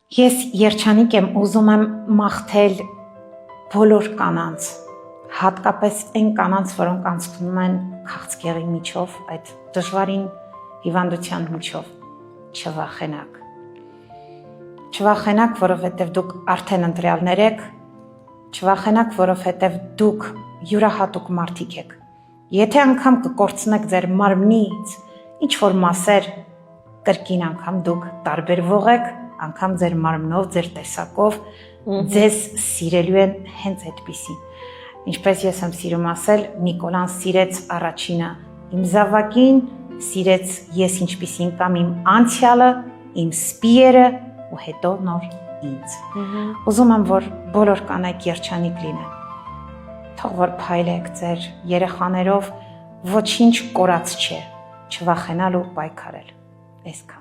Ես երջանիկ եմ ուզում եմ մաղթել բոլոր կանանց, հատկապես այն կանանց, որոնք անցնում են քաղցկեղի միջով, այդ դժվարին հիվանդության միջով, չվախենաք։ Չվախենաք, որովհետև դուք արդեն ընտրյալներ եք, չվախենաք, որովհետև դուք յուրահատուկ մարդիկ եք։ Եթե անգամ կկորցնեք ձեր մարմնից ինչ-որ մասեր, կրկին անգամ դուք տարբերվող եք, անգամ ձեր մարմնով, ձեր տեսակով, ձեզ սիրելու են հենց այդպիսին։ Ինչպես ես եմ սիրում ասել, Նիկոլան սիրեց առաջինը իմ զավակին, սիրեց ես ինչպիսին կամ իմ անցյալը, իմ սպիերը ու հետո նոր ինձ։ Ուզում եմ, որ բոլոր կանայք երջանիկ լինեն։ Թող որ փայլեք ձեր երեխաներով, ոչինչ կորած չէ, չվախենալ ու պայքարել։ Այսքան։